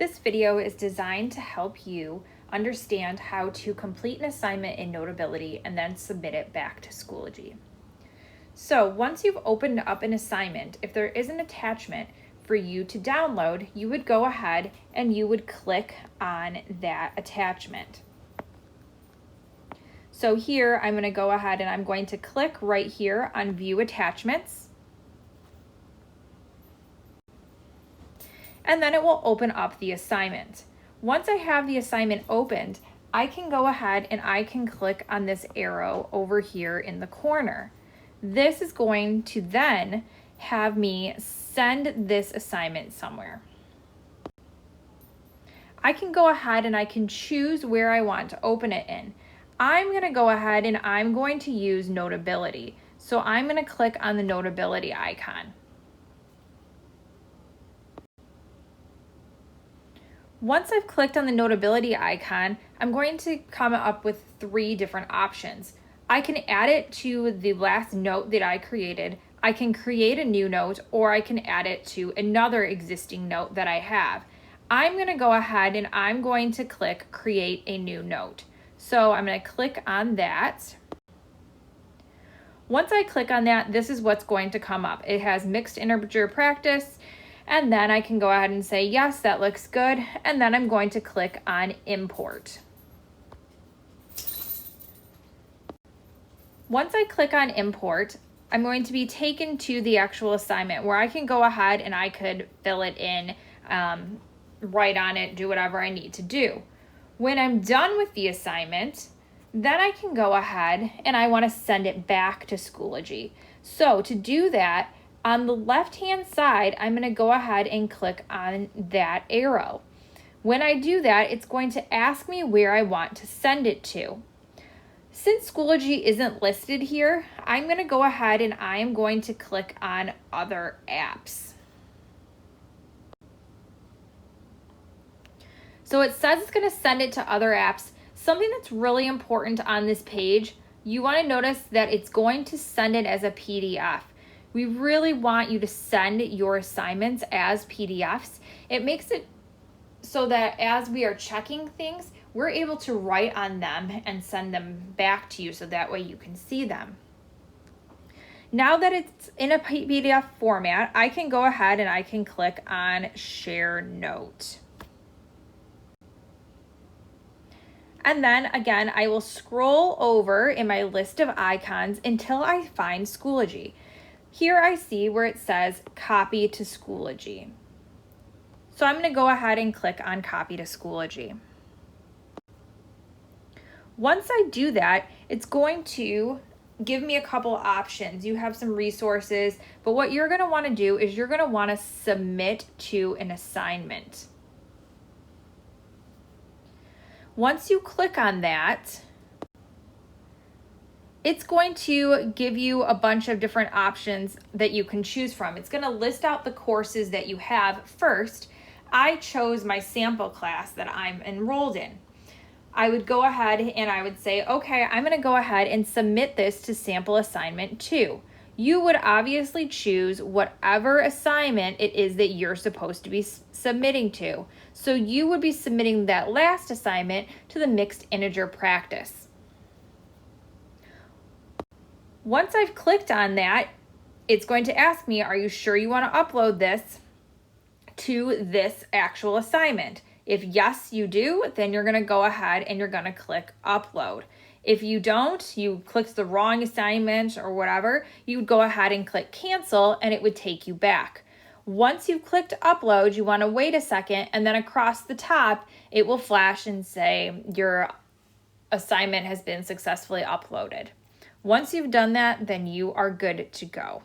This video is designed to help you understand how to complete an assignment in Notability and then submit it back to Schoology. So once you've opened up an assignment, if there is an attachment for you to download, you would go ahead and you would click on that attachment. So here I'm going to go ahead and I'm going to click right here on View Attachments. And then it will open up the assignment. Once I have the assignment opened, I can go ahead and I can click on this arrow over here in the corner. This is going to then have me send this assignment somewhere. I can go ahead and I can choose where I want to open it in. I'm going to go ahead and I'm going to use Notability. So I'm going to click on the Notability icon. Once I've clicked on the Notability icon, I'm going to come up with 3 different options. I can add it to the last note that I created, I can create a new note, or I can add it to another existing note that I have. I'm going to go ahead and I'm going to click Create a New Note. So I'm going to click on that. Once I click on that, this is what's going to come up. It has mixed integer practice. And then I can go ahead and say, yes, that looks good. And then I'm going to click on Import. Once I click on Import, I'm going to be taken to the actual assignment where I can go ahead and I could fill it in, write on it, do whatever I need to do. When I'm done with the assignment, then I can go ahead and I want to send it back to Schoology. So to do that, on the left-hand side, I'm going to go ahead and click on that arrow. When I do that, it's going to ask me where I want to send it to. Since Schoology isn't listed here, I'm going to go ahead and I am going to click on Other Apps. So it says it's going to send it to Other Apps. Something that's really important on this page, you want to notice that it's going to send it as a PDF. We really want you to send your assignments as PDFs. It makes it so that as we are checking things, we're able to write on them and send them back to you so that way you can see them. Now that it's in a PDF format, I can go ahead and I can click on Share Note. And then again, I will scroll over in my list of icons until I find Schoology. Here I see where it says Copy to Schoology. So I'm going to go ahead and click on Copy to Schoology. Once I do that, it's going to give me a couple options. You have some resources, but what you're going to want to do is you're going to want to submit to an assignment. Once you click on that, it's going to give you a bunch of different options that you can choose from. It's going to list out the courses that you have. First, I chose my sample class that I'm enrolled in. I would go ahead and I would say, okay, I'm going to go ahead and submit this to sample assignment 2. You would obviously choose whatever assignment it is that you're supposed to be submitting to. So you would be submitting that last assignment to the mixed integer practice. Once I've clicked on that, it's going to ask me, are you sure you want to upload this to this actual assignment? If yes, you do, then you're going to go ahead and you're going to click Upload. If you don't, you clicked the wrong assignment or whatever, you would go ahead and click Cancel and it would take you back. Once you've clicked Upload, you want to wait a second, and then across the top, it will flash and say your assignment has been successfully uploaded. Once you've done that, then you are good to go.